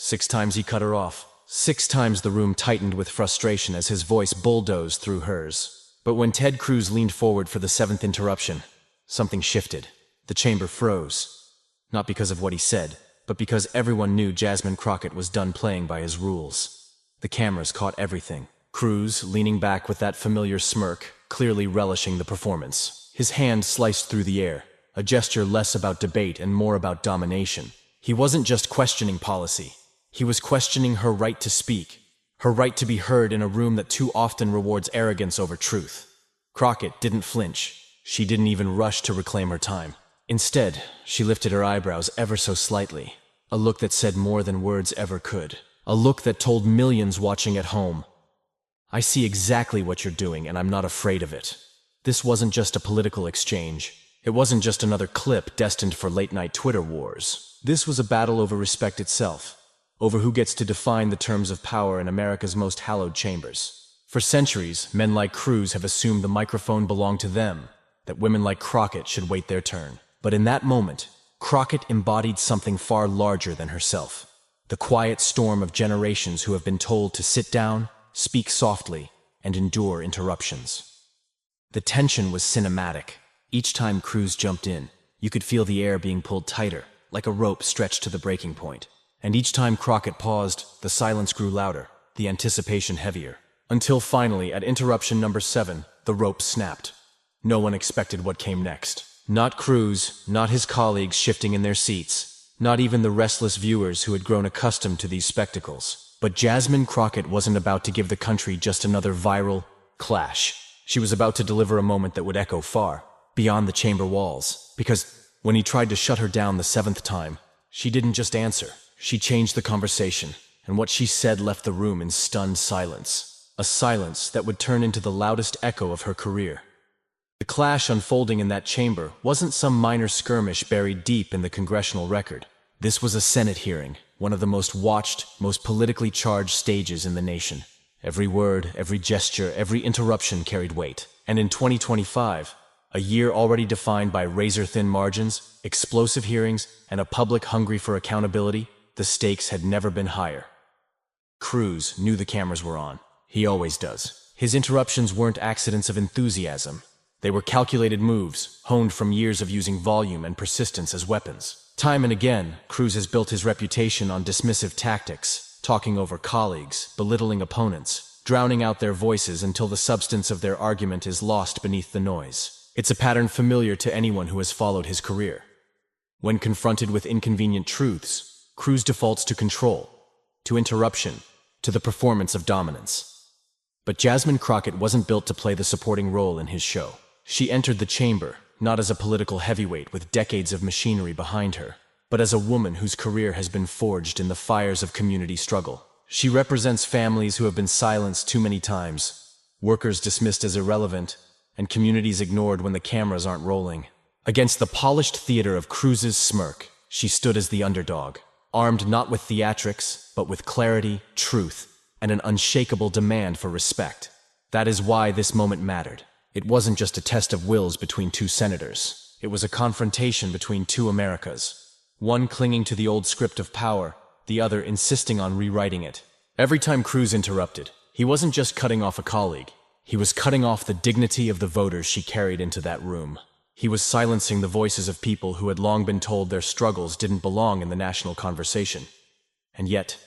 6 times he cut her off. 6 times the room tightened with frustration as his voice bulldozed through hers. But when Ted Cruz leaned forward for the 7th interruption, something shifted. The chamber froze. Not because of what he said, but because everyone knew Jasmine Crockett was done playing by his rules. The cameras caught everything. Cruz, leaning back with that familiar smirk, clearly relishing the performance. His hand sliced through the air, a gesture less about debate and more about domination. He wasn't just questioning policy. He was questioning her right to speak, her right to be heard in a room that too often rewards arrogance over truth. Crockett didn't flinch. She didn't even rush to reclaim her time. Instead, she lifted her eyebrows ever so slightly, a look that said more than words ever could. A look that told millions watching at home, I see exactly what you're doing and I'm not afraid of it. This wasn't just a political exchange. It wasn't just another clip destined for late-night Twitter wars. This was a battle over respect itself, over who gets to define the terms of power in America's most hallowed chambers. For centuries, men like Cruz have assumed the microphone belonged to them, that women like Crockett should wait their turn. But in that moment, Crockett embodied something far larger than herself. The quiet storm of generations who have been told to sit down, speak softly, and endure interruptions. The tension was cinematic. Each time Cruz jumped in, you could feel the air being pulled tighter, like a rope stretched to the breaking point. And each time Crockett paused, the silence grew louder, the anticipation heavier. Until finally, at interruption number 7, the rope snapped. No one expected what came next. Not Cruz, not his colleagues shifting in their seats, not even the restless viewers who had grown accustomed to these spectacles. But Jasmine Crockett wasn't about to give the country just another viral clash. She was about to deliver a moment that would echo far, beyond the chamber walls. Because when he tried to shut her down the 7th time, she didn't just answer. She changed the conversation, and what she said left the room in stunned silence. A silence that would turn into the loudest echo of her career. The clash unfolding in that chamber wasn't some minor skirmish buried deep in the congressional record. This was a Senate hearing, one of the most watched, most politically charged stages in the nation. Every word, every gesture, every interruption carried weight. And in 2025, a year already defined by razor-thin margins, explosive hearings, and a public hungry for accountability, the stakes had never been higher. Cruz knew the cameras were on. He always does. His interruptions weren't accidents of enthusiasm. They were calculated moves, honed from years of using volume and persistence as weapons. Time and again, Cruz has built his reputation on dismissive tactics, talking over colleagues, belittling opponents, drowning out their voices until the substance of their argument is lost beneath the noise. It's a pattern familiar to anyone who has followed his career. When confronted with inconvenient truths, Cruz defaults to control, to interruption, to the performance of dominance. But Jasmine Crockett wasn't built to play the supporting role in his show. She entered the chamber, not as a political heavyweight with decades of machinery behind her, but as a woman whose career has been forged in the fires of community struggle. She represents families who have been silenced too many times, workers dismissed as irrelevant, and communities ignored when the cameras aren't rolling. Against the polished theater of Cruz's smirk, she stood as the underdog, armed not with theatrics, but with clarity, truth, and an unshakable demand for respect. That is why this moment mattered. It wasn't just a test of wills between two senators. It was a confrontation between two Americas, one clinging to the old script of power, the other insisting on rewriting it. Every time Cruz interrupted, he wasn't just cutting off a colleague. He was cutting off the dignity of the voters she carried into that room. He was silencing the voices of people who had long been told their struggles didn't belong in the national conversation. And yet,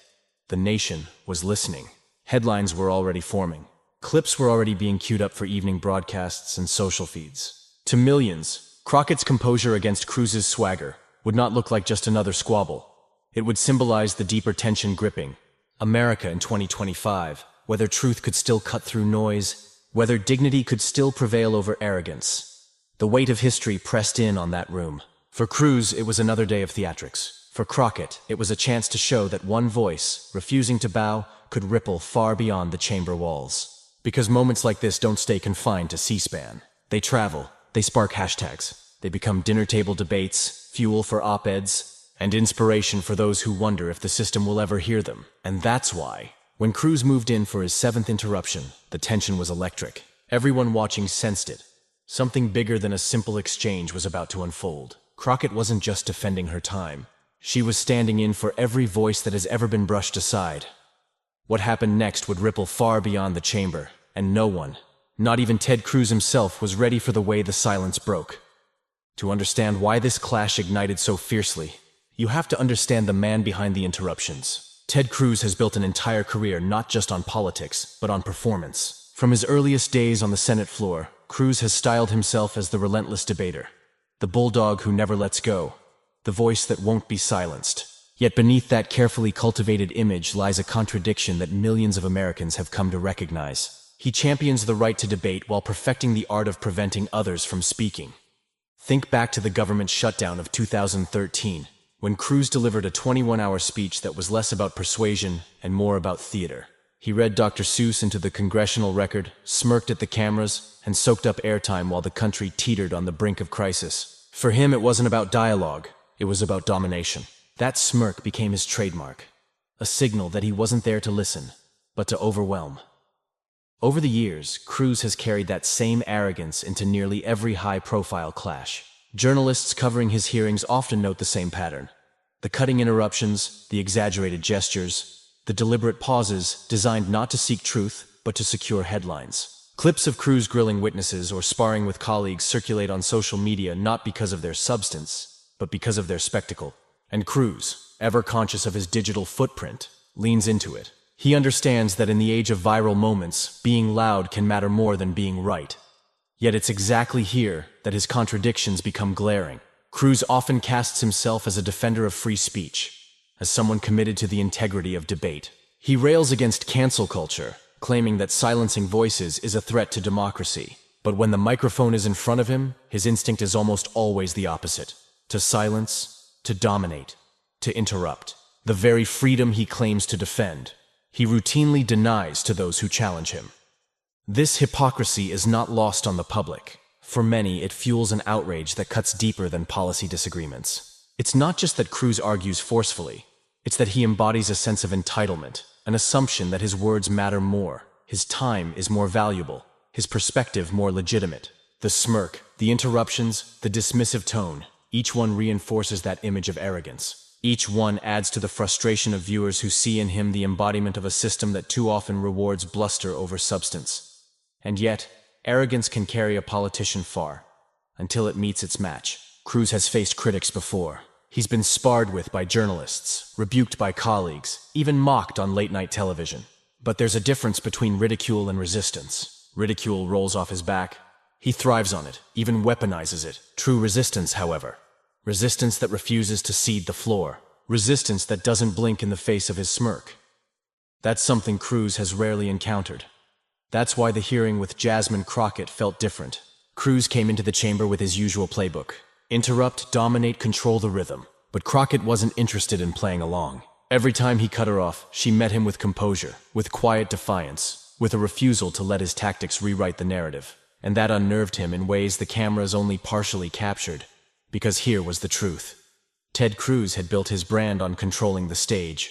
the nation was listening. Headlines were already forming. Clips were already being queued up for evening broadcasts and social feeds. To millions, Crockett's composure against Cruz's swagger would not look like just another squabble. It would symbolize the deeper tension gripping America in 2025, whether truth could still cut through noise, whether dignity could still prevail over arrogance. The weight of history pressed in on that room. For Cruz, it was another day of theatrics. For Crockett, it was a chance to show that one voice, refusing to bow, could ripple far beyond the chamber walls. Because moments like this don't stay confined to C-SPAN. They travel, they spark hashtags, they become dinner table debates, fuel for op-eds, and inspiration for those who wonder if the system will ever hear them. And that's why, when Cruz moved in for his 7th interruption, the tension was electric. Everyone watching sensed it. Something bigger than a simple exchange was about to unfold. Crockett wasn't just defending her time. She was standing in for every voice that has ever been brushed aside. What happened next would ripple far beyond the chamber, and no one, not even Ted Cruz himself, was ready for the way the silence broke. To understand why this clash ignited so fiercely, you have to understand the man behind the interruptions. Ted Cruz has built an entire career not just on politics, but on performance. From his earliest days on the Senate floor, Cruz has styled himself as the relentless debater, the bulldog who never lets go, the voice that won't be silenced. Yet beneath that carefully cultivated image lies a contradiction that millions of Americans have come to recognize. He champions the right to debate while perfecting the art of preventing others from speaking. Think back to the government shutdown of 2013, when Cruz delivered a 21-hour speech that was less about persuasion and more about theater. He read Dr. Seuss into the congressional record, smirked at the cameras, and soaked up airtime while the country teetered on the brink of crisis. For him, it wasn't about dialogue, it was about domination. That smirk became his trademark, a signal that he wasn't there to listen, but to overwhelm. Over the years, Cruz has carried that same arrogance into nearly every high-profile clash. Journalists covering his hearings often note the same pattern: the cutting interruptions, the exaggerated gestures, the deliberate pauses designed not to seek truth, but to secure headlines. Clips of Cruz grilling witnesses or sparring with colleagues circulate on social media not because of their substance, but because of their spectacle. And Cruz, ever conscious of his digital footprint, leans into it. He understands that in the age of viral moments, being loud can matter more than being right. Yet it's exactly here that his contradictions become glaring. Cruz often casts himself as a defender of free speech, as someone committed to the integrity of debate. He rails against cancel culture, claiming that silencing voices is a threat to democracy. But when the microphone is in front of him, his instinct is almost always the opposite: to silence, to dominate, to interrupt. The very freedom he claims to defend, he routinely denies to those who challenge him. This hypocrisy is not lost on the public. For many, it fuels an outrage that cuts deeper than policy disagreements. It's not just that Cruz argues forcefully, it's that he embodies a sense of entitlement, an assumption that his words matter more, his time is more valuable, his perspective more legitimate. The smirk, the interruptions, the dismissive tone, each one reinforces that image of arrogance. Each one adds to the frustration of viewers who see in him the embodiment of a system that too often rewards bluster over substance. And yet, arrogance can carry a politician far, until it meets its match. Cruz has faced critics before. He's been sparred with by journalists, rebuked by colleagues, even mocked on late-night television. But there's a difference between ridicule and resistance. Ridicule rolls off his back. He thrives on it, even weaponizes it. True resistance, however, resistance that refuses to cede the floor. Resistance that doesn't blink in the face of his smirk. That's something Cruz has rarely encountered. That's why the hearing with Jasmine Crockett felt different. Cruz came into the chamber with his usual playbook: interrupt, dominate, control the rhythm. But Crockett wasn't interested in playing along. Every time he cut her off, she met him with composure, with quiet defiance, with a refusal to let his tactics rewrite the narrative. And that unnerved him in ways the cameras only partially captured. Because here was the truth. Ted Cruz had built his brand on controlling the stage.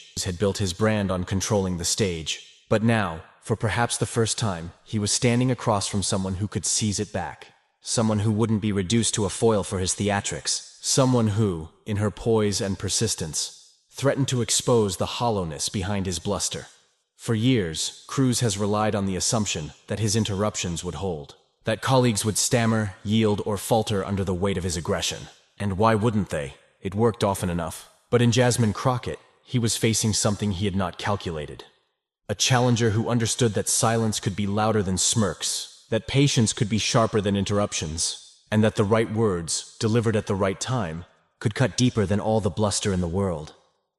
But now, for perhaps the first time, he was standing across from someone who could seize it back. Someone who wouldn't be reduced to a foil for his theatrics. Someone who, in her poise and persistence, threatened to expose the hollowness behind his bluster. For years, Cruz has relied on the assumption that his interruptions would hold. That colleagues would stammer, yield, or falter under the weight of his aggression. And why wouldn't they? It worked often enough. But in Jasmine Crockett, he was facing something he had not calculated. A challenger who understood that silence could be louder than smirks, that patience could be sharper than interruptions, and that the right words, delivered at the right time, could cut deeper than all the bluster in the world.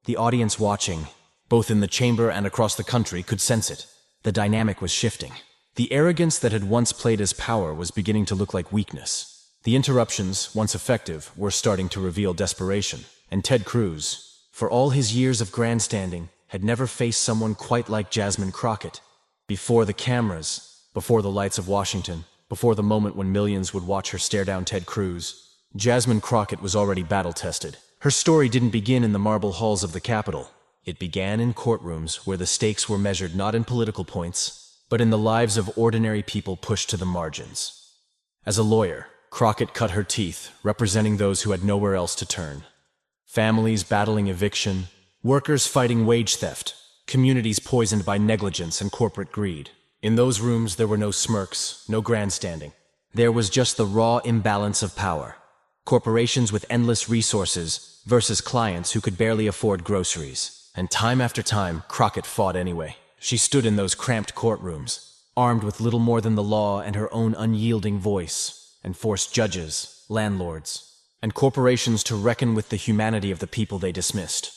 The audience watching, both in the chamber and across the country, could sense it. The dynamic was shifting. The arrogance that had once played as power was beginning to look like weakness. The interruptions, once effective, were starting to reveal desperation. And Ted Cruz, for all his years of grandstanding, had never faced someone quite like Jasmine Crockett. Before the cameras, before the lights of Washington, before the moment when millions would watch her stare down Ted Cruz, Jasmine Crockett was already battle-tested. Her story didn't begin in the marble halls of the Capitol. It began in courtrooms where the stakes were measured not in political points, but in the lives of ordinary people pushed to the margins. As a lawyer, Crockett cut her teeth, representing those who had nowhere else to turn. Families battling eviction, workers fighting wage theft, communities poisoned by negligence and corporate greed. In those rooms, there were no smirks, no grandstanding. There was just the raw imbalance of power. Corporations with endless resources versus clients who could barely afford groceries. And time after time, Crockett fought anyway. She stood in those cramped courtrooms, armed with little more than the law and her own unyielding voice, and forced judges, landlords, and corporations to reckon with the humanity of the people they dismissed.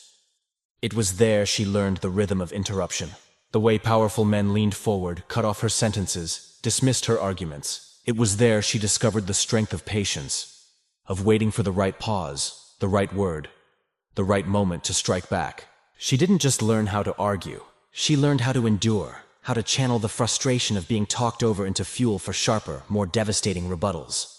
It was there she learned the rhythm of interruption. The way powerful men leaned forward, cut off her sentences, dismissed her arguments. It was there she discovered the strength of patience, of waiting for the right pause, the right word, the right moment to strike back. She didn't just learn how to argue. She learned how to endure, how to channel the frustration of being talked over into fuel for sharper, more devastating rebuttals.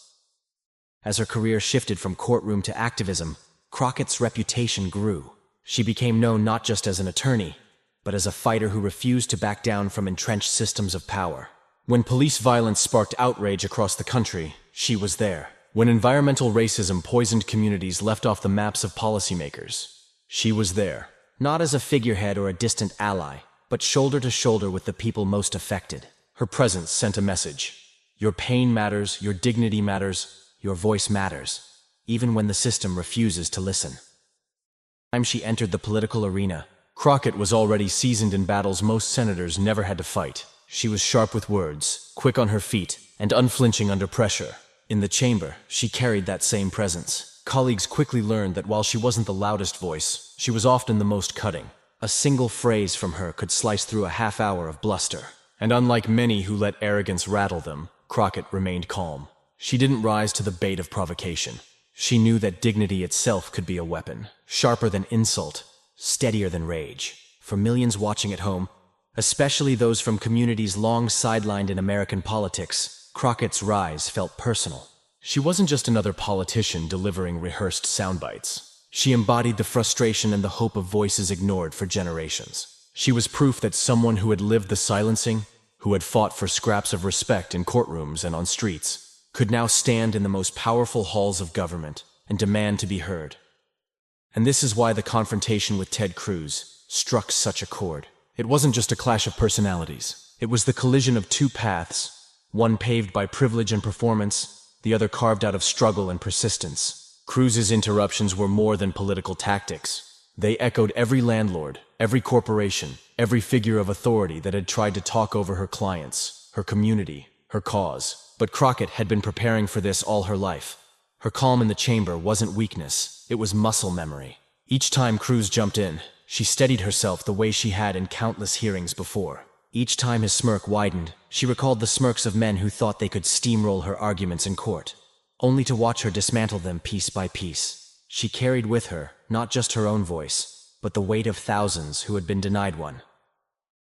As her career shifted from courtroom to activism, Crockett's reputation grew. She became known not just as an attorney, but as a fighter who refused to back down from entrenched systems of power. When police violence sparked outrage across the country, she was there. When environmental racism poisoned communities left off the maps of policymakers, she was there. Not as a figurehead or a distant ally, but shoulder to shoulder with the people most affected. Her presence sent a message. Your pain matters, your dignity matters, your voice matters, even when the system refuses to listen. By the time she entered the political arena, Crockett was already seasoned in battles most senators never had to fight. She was sharp with words, quick on her feet, and unflinching under pressure. In the chamber, she carried that same presence. Colleagues quickly learned that while she wasn't the loudest voice, she was often the most cutting. A single phrase from her could slice through a half hour of bluster. And unlike many who let arrogance rattle them, Crockett remained calm. She didn't rise to the bait of provocation. She knew that dignity itself could be a weapon, sharper than insult, steadier than rage. For millions watching at home, especially those from communities long sidelined in American politics, Crockett's rise felt personal. She wasn't just another politician delivering rehearsed soundbites. She embodied the frustration and the hope of voices ignored for generations. She was proof that someone who had lived the silencing, who had fought for scraps of respect in courtrooms and on streets, could now stand in the most powerful halls of government and demand to be heard. And this is why the confrontation with Ted Cruz struck such a chord. It wasn't just a clash of personalities. It was the collision of two paths, one paved by privilege and performance, the other carved out of struggle and persistence. Cruz's interruptions were more than political tactics. They echoed every landlord, every corporation, every figure of authority that had tried to talk over her clients, her community, her cause. But Crockett had been preparing for this all her life. Her calm in the chamber wasn't weakness, it was muscle memory. Each time Cruz jumped in, she steadied herself the way she had in countless hearings before. Each time his smirk widened, she recalled the smirks of men who thought they could steamroll her arguments in court, only to watch her dismantle them piece by piece. She carried with her not just her own voice, but the weight of thousands who had been denied one.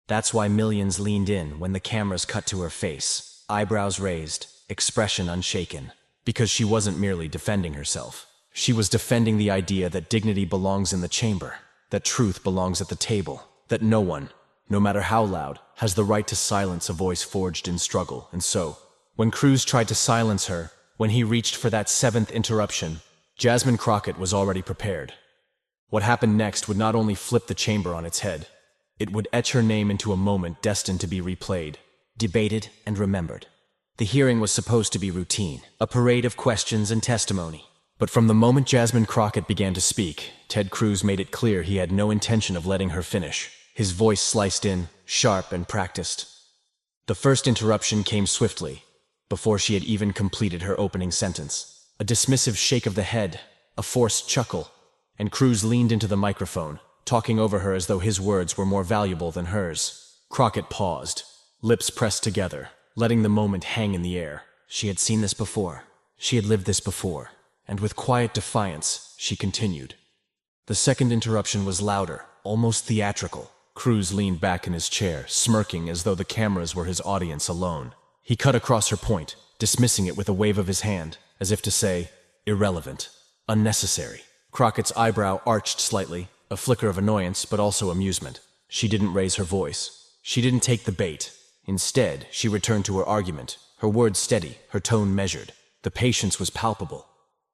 That's why millions leaned in when the cameras cut to her face. Eyebrows raised, expression unshaken, because she wasn't merely defending herself. She was defending the idea that dignity belongs in the chamber, that truth belongs at the table, that no one, no matter how loud, has the right to silence a voice forged in struggle. And so, when Cruz tried to silence her, when he reached for that seventh interruption, Jasmine Crockett was already prepared. What happened next would not only flip the chamber on its head, it would etch her name into a moment destined to be replayed, debated, and remembered. The hearing was supposed to be routine, a parade of questions and testimony. But from the moment Jasmine Crockett began to speak, Ted Cruz made it clear he had no intention of letting her finish. His voice sliced in, sharp and practiced. The first interruption came swiftly, before she had even completed her opening sentence. A dismissive shake of the head, a forced chuckle, and Cruz leaned into the microphone, talking over her as though his words were more valuable than hers. Crockett paused, lips pressed together, letting the moment hang in the air. She had seen this before. She had lived this before. And with quiet defiance, she continued. The second interruption was louder, almost theatrical. Cruz leaned back in his chair, smirking as though the cameras were his audience alone. He cut across her point, dismissing it with a wave of his hand, as if to say, irrelevant, unnecessary. Crockett's eyebrow arched slightly, a flicker of annoyance but also amusement. She didn't raise her voice. She didn't take the bait. Instead, she returned to her argument, her words steady, her tone measured. The patience was palpable.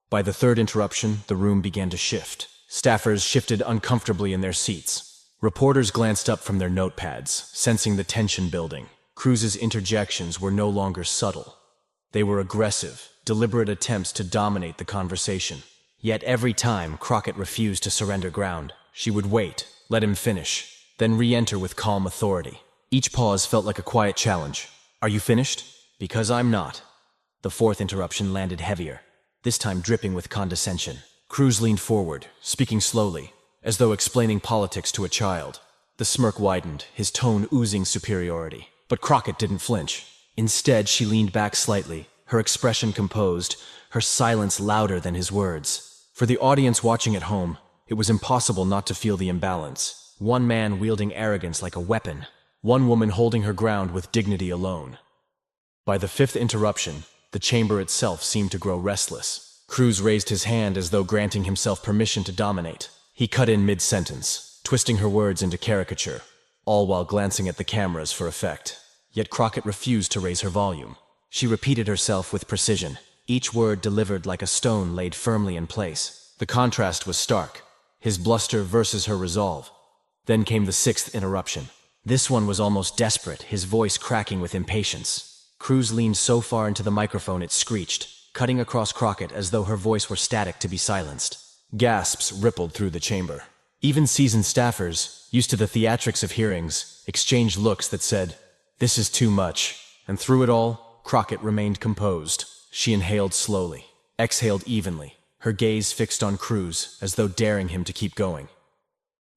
By the third interruption, the room began to shift. Staffers shifted uncomfortably in their seats. Reporters glanced up from their notepads, sensing the tension building. Cruz's interjections were no longer subtle. They were aggressive, deliberate attempts to dominate the conversation. Yet every time Crockett refused to surrender ground, she would wait, let him finish, then re-enter with calm authority. Each pause felt like a quiet challenge. Are you finished? Because I'm not. The fourth interruption landed heavier, this time dripping with condescension. Cruz leaned forward, speaking slowly, as though explaining politics to a child. The smirk widened, his tone oozing superiority. But Crockett didn't flinch. Instead, she leaned back slightly, her expression composed, her silence louder than his words. For the audience watching at home, it was impossible not to feel the imbalance. One man wielding arrogance like a weapon, one woman holding her ground with dignity alone. By the fifth interruption, the chamber itself seemed to grow restless. Cruz raised his hand as though granting himself permission to dominate. He cut in mid-sentence, twisting her words into caricature, all while glancing at the cameras for effect. Yet Crockett refused to raise her volume. She repeated herself with precision, each word delivered like a stone laid firmly in place. The contrast was stark, his bluster versus her resolve. Then came the sixth interruption. This one was almost desperate, his voice cracking with impatience. Cruz leaned so far into the microphone it screeched, cutting across Crockett as though her voice were static to be silenced. Gasps rippled through the chamber. Even seasoned staffers, used to the theatrics of hearings, exchanged looks that said, "This is too much." And through it all, Crockett remained composed. She inhaled slowly, exhaled evenly, her gaze fixed on Cruz as though daring him to keep going.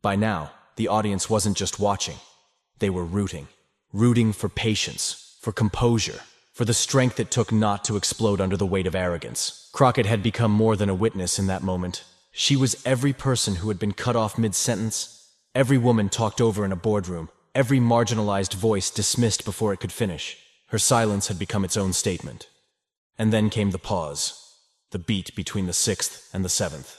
By now, the audience wasn't just watching. They were rooting. Rooting for patience, for composure, for the strength it took not to explode under the weight of arrogance. Crockett had become more than a witness in that moment. She was every person who had been cut off mid-sentence, every woman talked over in a boardroom, every marginalized voice dismissed before it could finish. Her silence had become its own statement. And then came the pause, the beat between the sixth and the seventh.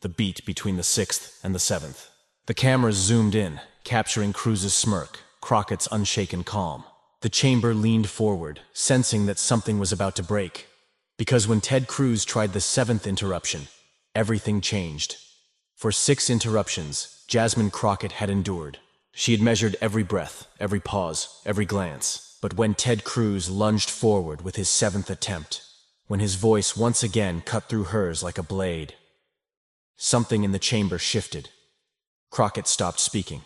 The beat between the sixth and the seventh. The cameras zoomed in, capturing Cruz's smirk, Crockett's unshaken calm. The chamber leaned forward, sensing that something was about to break. Because when Ted Cruz tried the seventh interruption, everything changed. For 6 interruptions, Jasmine Crockett had endured. She had measured every breath, every pause, every glance. But when Ted Cruz lunged forward with his 7th attempt, when his voice once again cut through hers like a blade, something in the chamber shifted. Crockett stopped speaking.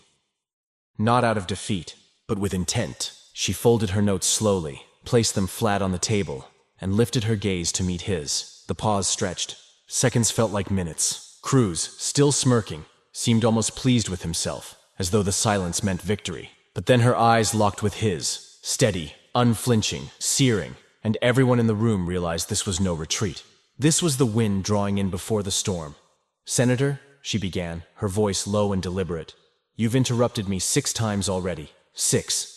Not out of defeat, but with intent. She folded her notes slowly, placed them flat on the table, and lifted her gaze to meet his. The pause stretched. Seconds felt like minutes. Cruz, still smirking, seemed almost pleased with himself, as though the silence meant victory. But then her eyes locked with his, steady, unflinching, searing, and everyone in the room realized this was no retreat. This was the wind drawing in before the storm. "Senator," she began, her voice low and deliberate, "you've interrupted me 6 times already. 6.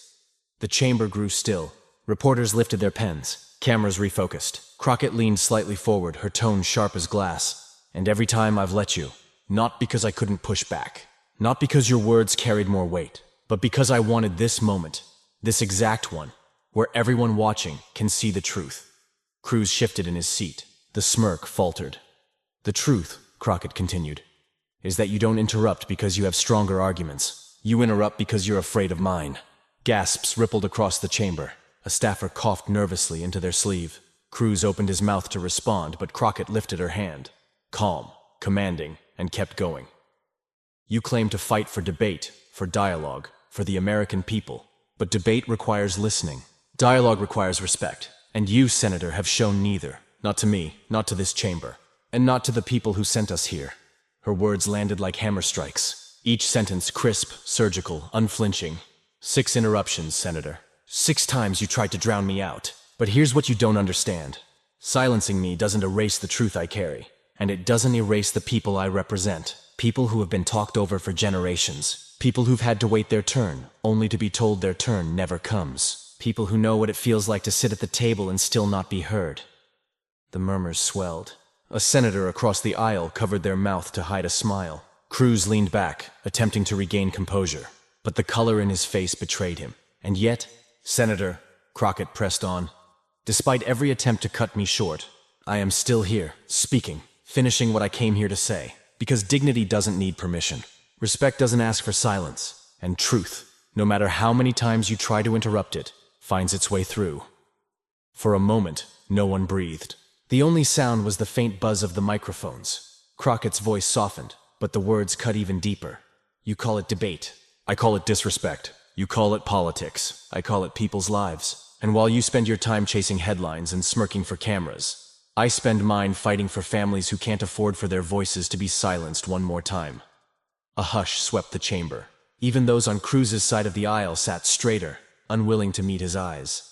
The chamber grew still. Reporters lifted their pens. Cameras refocused. Crockett leaned slightly forward, her tone sharp as glass. "And every time I've let you. Not because I couldn't push back. Not because your words carried more weight. But because I wanted this moment. This exact one. Where everyone watching can see the truth." Cruz shifted in his seat. The smirk faltered. "The truth," Crockett continued, "is that you don't interrupt because you have stronger arguments. You interrupt because you're afraid of mine." Gasps rippled across the chamber. A staffer coughed nervously into their sleeve. Cruz opened his mouth to respond, but Crockett lifted her hand. Calm, commanding, and kept going. "You claim to fight for debate, for dialogue, for the American people. But debate requires listening. Dialogue requires respect. And you, Senator, have shown neither. Not to me, not to this chamber, and not to the people who sent us here." Her words landed like hammer strikes, each sentence crisp, surgical, unflinching. 6 interruptions, Senator. 6 times you tried to drown me out. But here's what you don't understand. Silencing me doesn't erase the truth I carry. And it doesn't erase the people I represent. People who have been talked over for generations. People who've had to wait their turn, only to be told their turn never comes. People who know what it feels like to sit at the table and still not be heard. The murmurs swelled. A senator across the aisle covered their mouth to hide a smile. Cruz leaned back, attempting to regain composure. But the color in his face betrayed him. "And yet, Senator," Crockett pressed on, "despite every attempt to cut me short, I am still here, speaking, finishing what I came here to say. because dignity doesn't need permission. Respect doesn't ask for silence, and truth, no matter how many times you try to interrupt it, finds its way through. For a moment, no one breathed. The only sound was the faint buzz of the microphones. Crockett's voice softened, but the words cut even deeper. You call it debate. I call it disrespect. You call it politics. I call it people's lives. And while you spend your time chasing headlines and smirking for cameras, I spend mine fighting for families who can't afford for their voices to be silenced one more time. A hush swept the chamber. Even those on Cruz's side of the aisle sat straighter, unwilling to meet his eyes.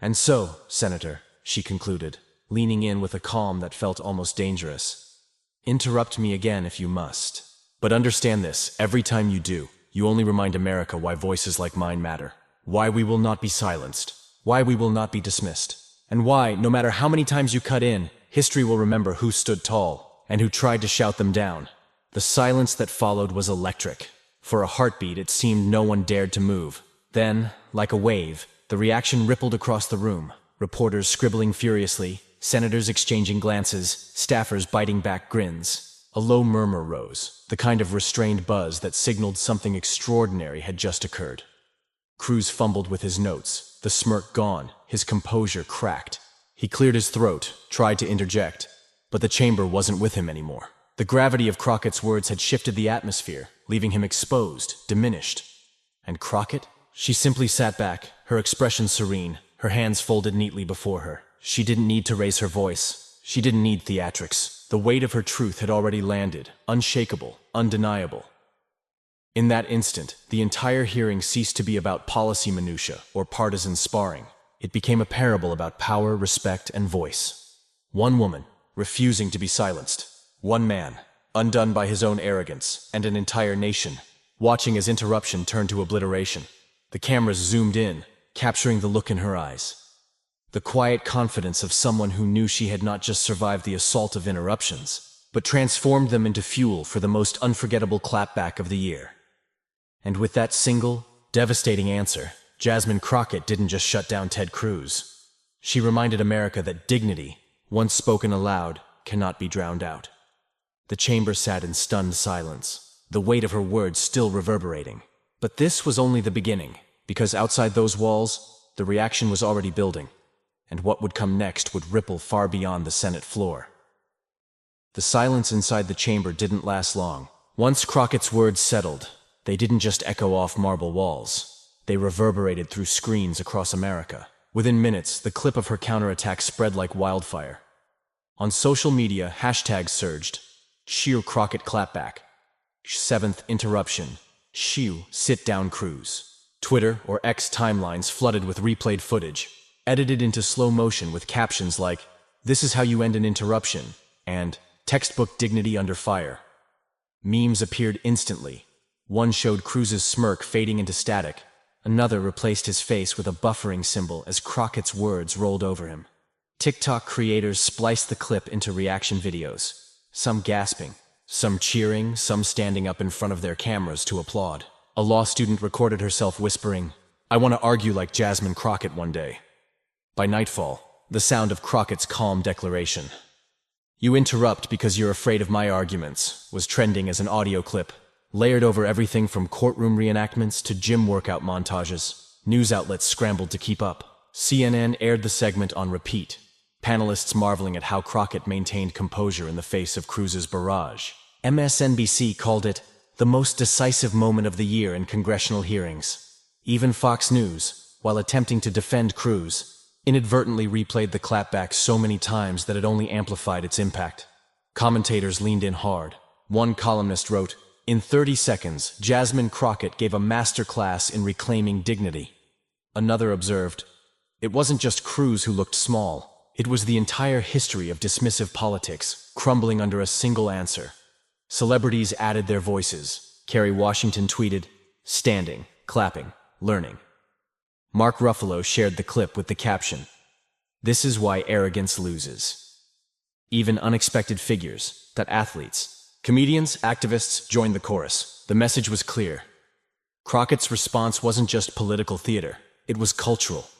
And so, Senator, she concluded, leaning in with a calm that felt almost dangerous, interrupt me again if you must. But understand this, every time you do, you only remind America why voices like mine matter, why we will not be silenced, why we will not be dismissed, and why, no matter how many times you cut in, history will remember who stood tall and who tried to shout them down. The silence that followed was electric. For a heartbeat, it seemed no one dared to move. Then, like a wave, the reaction rippled across the room. Reporters scribbling furiously, senators exchanging glances, staffers biting back grins. A low murmur rose, the kind of restrained buzz that signaled something extraordinary had just occurred. Cruz fumbled with his notes, the smirk gone, his composure cracked. He cleared his throat, tried to interject, but the chamber wasn't with him anymore. The gravity of Crockett's words had shifted the atmosphere, leaving him exposed, diminished. And Crockett? She simply sat back, her expression serene, her hands folded neatly before her. She didn't need to raise her voice. She didn't need theatrics. The weight of her truth had already landed, unshakable, undeniable. In that instant, the entire hearing ceased to be about policy minutiae or partisan sparring. It became a parable about power, respect, and voice. One woman, refusing to be silenced. One man, undone by his own arrogance, and an entire nation, watching as interruption turned to obliteration. The cameras zoomed in, capturing the look in her eyes. The quiet confidence of someone who knew she had not just survived the assault of interruptions, but transformed them into fuel for the most unforgettable clapback of the year. And with that single, devastating answer, Jasmine Crockett didn't just shut down Ted Cruz. She reminded America that dignity, once spoken aloud, cannot be drowned out. The chamber sat in stunned silence, the weight of her words still reverberating. But this was only the beginning, because outside those walls, the reaction was already building, and what would come next would ripple far beyond the Senate floor. The silence inside the chamber didn't last long. Once Crockett's words settled, they didn't just echo off marble walls. They reverberated through screens across America. Within minutes, the clip of her counterattack spread like wildfire. On social media, hashtags surged. Sheer Crockett clapback. 7th interruption. Shiu, sit down Cruz. Twitter or X timelines flooded with replayed footage, edited into slow motion with captions like, "This is how you end an interruption," and "Textbook dignity under fire." Memes appeared instantly. One showed Cruz's smirk fading into static. Another replaced his face with a buffering symbol as Crockett's words rolled over him. TikTok creators spliced the clip into reaction videos, some gasping, some cheering, some standing up in front of their cameras to applaud. A law student recorded herself whispering, "I want to argue like Jasmine Crockett one day." By nightfall, the sound of Crockett's calm declaration, "You interrupt because you're afraid of my arguments," was trending as an audio clip, layered over everything from courtroom reenactments to gym workout montages. News outlets scrambled to keep up. CNN aired the segment on repeat, panelists marveling at how Crockett maintained composure in the face of Cruz's barrage. MSNBC called it the most decisive moment of the year in congressional hearings. Even Fox News, while attempting to defend Cruz, inadvertently replayed the clapback so many times that it only amplified its impact. Commentators leaned in hard. One columnist wrote, "In 30 seconds, Jasmine Crockett gave a masterclass in reclaiming dignity." Another observed, "It wasn't just Cruz who looked small. It was the entire history of dismissive politics, crumbling under a single answer." Celebrities added their voices. Kerry Washington tweeted, "Standing, clapping, learning." Mark Ruffalo shared the clip with the caption, "This is why arrogance loses." Even unexpected figures, that athletes, comedians, activists, joined the chorus. The message was clear. Crockett's response wasn't just political theater, it was cultural.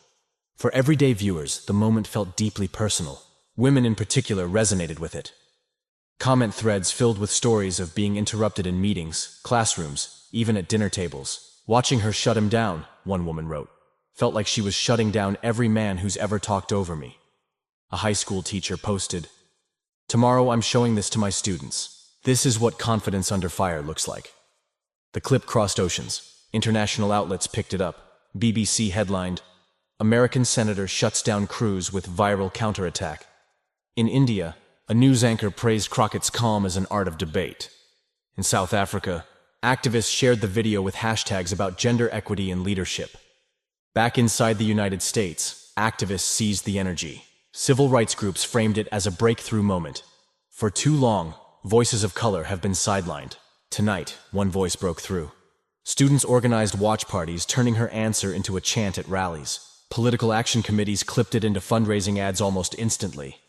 For everyday viewers, the moment felt deeply personal. Women in particular resonated with it. Comment threads filled with stories of being interrupted in meetings, classrooms, even at dinner tables. Watching her shut him down, one woman wrote, felt like she was shutting down every man who's ever talked over me. A high school teacher posted, "Tomorrow I'm showing this to my students. This is what confidence under fire looks like." The clip crossed oceans. International outlets picked it up. BBC headlined, "American Senator Shuts Down Cruz with Viral Counterattack." In India, a news anchor praised Crockett's calm as an art of debate. In South Africa, activists shared the video with hashtags about gender equity and leadership. Back inside the United States, activists seized the energy. Civil rights groups framed it as a breakthrough moment. For too long, voices of color have been sidelined. Tonight, one voice broke through. Students organized watch parties, turning her answer into a chant at rallies. Political action committees clipped it into fundraising ads almost instantly.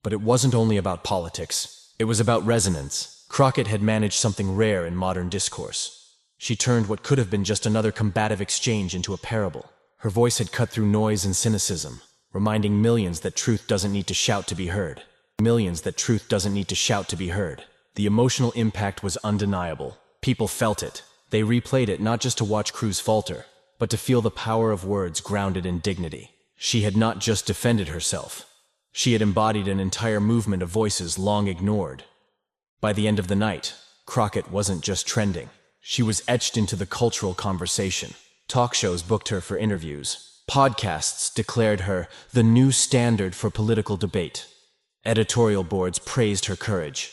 But it wasn't only about politics. It was about resonance. Crockett had managed something rare in modern discourse. She turned what could have been just another combative exchange into a parable. Her voice had cut through noise and cynicism, reminding millions that truth doesn't need to shout to be heard. Millions that truth doesn't need to shout to be heard. The emotional impact was undeniable. People felt it. They replayed it not just to watch Cruz falter, but to feel the power of words grounded in dignity. She had not just defended herself. She had embodied an entire movement of voices long ignored. By the end of the night, Crockett wasn't just trending. She was etched into the cultural conversation. Talk shows booked her for interviews. Podcasts declared her the new standard for political debate. Editorial boards praised her courage.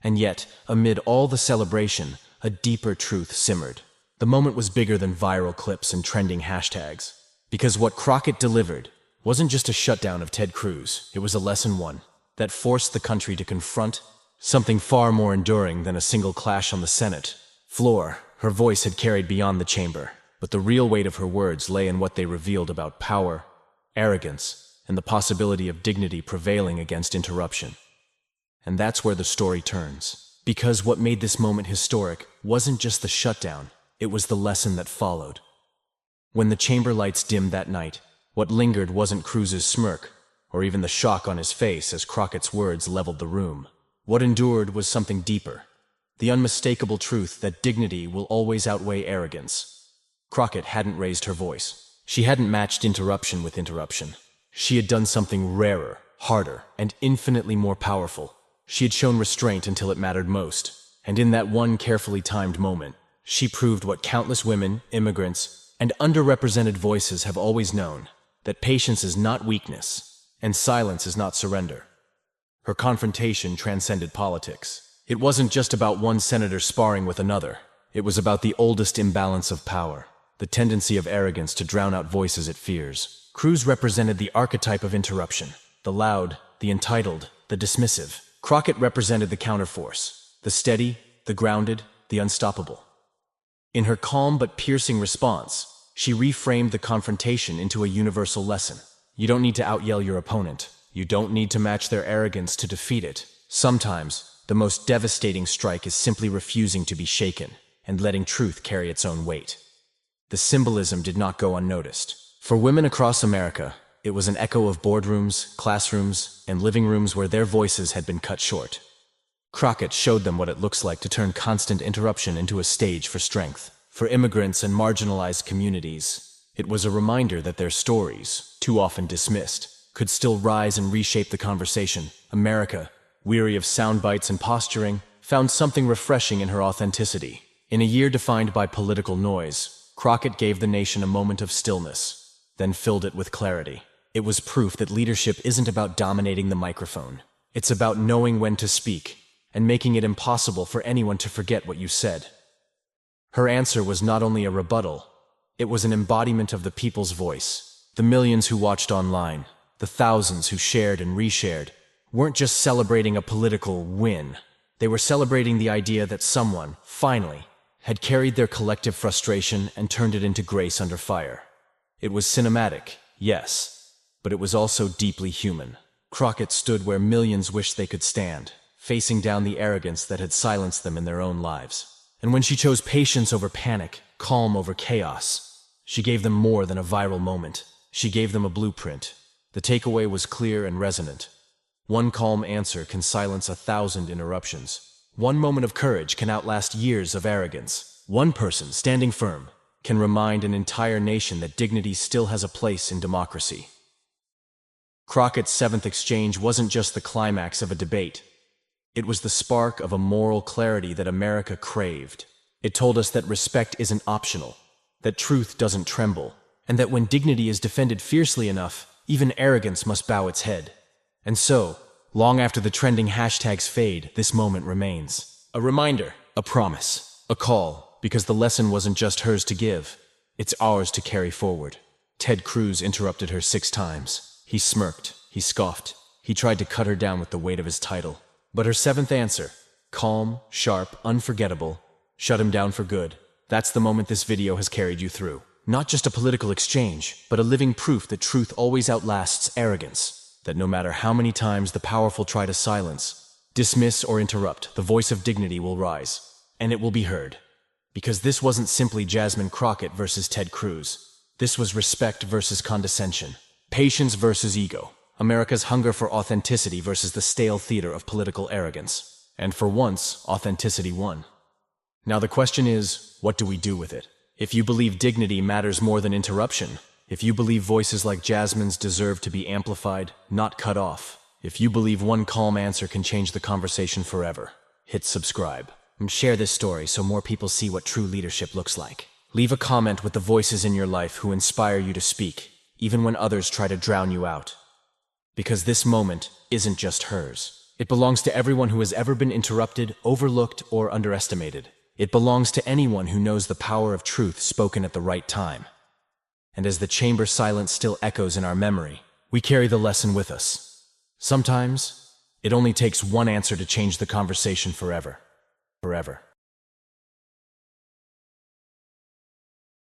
And yet, amid all the celebration, a deeper truth simmered. The moment was bigger than viral clips and trending hashtags. Because what Crockett delivered wasn't just a shutdown of Ted Cruz, it was a lesson one that forced the country to confront something far more enduring than a single clash on the Senate floor. Her voice had carried beyond the chamber, but the real weight of her words lay in what they revealed about power, arrogance, and the possibility of dignity prevailing against interruption. And that's where the story turns. Because what made this moment historic wasn't just the shutdown, it was the lesson that followed. When the chamber lights dimmed that night, what lingered wasn't Cruz's smirk, or even the shock on his face as Crockett's words leveled the room. What endured was something deeper, the unmistakable truth that dignity will always outweigh arrogance. Crockett hadn't raised her voice. She hadn't matched interruption with interruption. She had done something rarer, harder, and infinitely more powerful. She had shown restraint until it mattered most, and in that one carefully timed moment, she proved what countless women, immigrants, and underrepresented voices have always known, that patience is not weakness, and silence is not surrender. Her confrontation transcended politics. It wasn't just about one senator sparring with another. It was about the oldest imbalance of power, the tendency of arrogance to drown out voices it fears. Cruz represented the archetype of interruption, the loud, the entitled, the dismissive. Crockett represented the counterforce, the steady, the grounded, the unstoppable. In her calm but piercing response, she reframed the confrontation into a universal lesson. You don't need to outyell your opponent. You don't need to match their arrogance to defeat it. Sometimes, the most devastating strike is simply refusing to be shaken and letting truth carry its own weight. The symbolism did not go unnoticed. For women across America, it was an echo of boardrooms, classrooms, and living rooms where their voices had been cut short. Crockett showed them what it looks like to turn constant interruption into a stage for strength. For immigrants and marginalized communities, it was a reminder that their stories, too often dismissed, could still rise and reshape the conversation. America, weary of sound bites and posturing, found something refreshing in her authenticity. In a year defined by political noise, Crockett gave the nation a moment of stillness, then filled it with clarity. It was proof that leadership isn't about dominating the microphone. It's about knowing when to speak and making it impossible for anyone to forget what you said. Her answer was not only a rebuttal, it was an embodiment of the people's voice. The millions who watched online, the thousands who shared and reshared, weren't just celebrating a political win. They were celebrating the idea that someone, finally, had carried their collective frustration and turned it into grace under fire. It was cinematic, yes, but it was also deeply human. Crockett stood where millions wished they could stand, facing down the arrogance that had silenced them in their own lives. And when she chose patience over panic, calm over chaos, she gave them more than a viral moment. She gave them a blueprint. The takeaway was clear and resonant. One calm answer can silence 1,000 interruptions. One moment of courage can outlast years of arrogance. One person standing firm can remind an entire nation that dignity still has a place in democracy. Crockett's seventh exchange wasn't just the climax of a debate. It was the spark of a moral clarity that America craved. It told us that respect isn't optional, that truth doesn't tremble, and that when dignity is defended fiercely enough, even arrogance must bow its head. And so, long after the trending hashtags fade, this moment remains. A reminder, a promise, a call, because the lesson wasn't just hers to give, it's ours to carry forward. Ted Cruz interrupted her 6 times. He smirked, he scoffed, he tried to cut her down with the weight of his title. But her 7th answer, calm, sharp, unforgettable, shut him down for good. That's the moment this video has carried you through. Not just a political exchange, but a living proof that truth always outlasts arrogance. That no matter how many times the powerful try to silence, dismiss, or interrupt, the voice of dignity will rise, and it will be heard. Because this wasn't simply Jasmine Crockett versus Ted Cruz. This was respect versus condescension, patience versus ego, America's hunger for authenticity versus the stale theater of political arrogance. And for once, authenticity won. Now the question is, what do we do with it? If you believe dignity matters more than interruption, if you believe voices like Jasmine's deserve to be amplified, not cut off, if you believe one calm answer can change the conversation forever, hit subscribe. And share this story so more people see what true leadership looks like. Leave a comment with the voices in your life who inspire you to speak, even when others try to drown you out. Because this moment isn't just hers. It belongs to everyone who has ever been interrupted, overlooked, or underestimated. It belongs to anyone who knows the power of truth spoken at the right time. And as the chamber silence still echoes in our memory, we carry the lesson with us. Sometimes, it only takes one answer to change the conversation forever. Forever.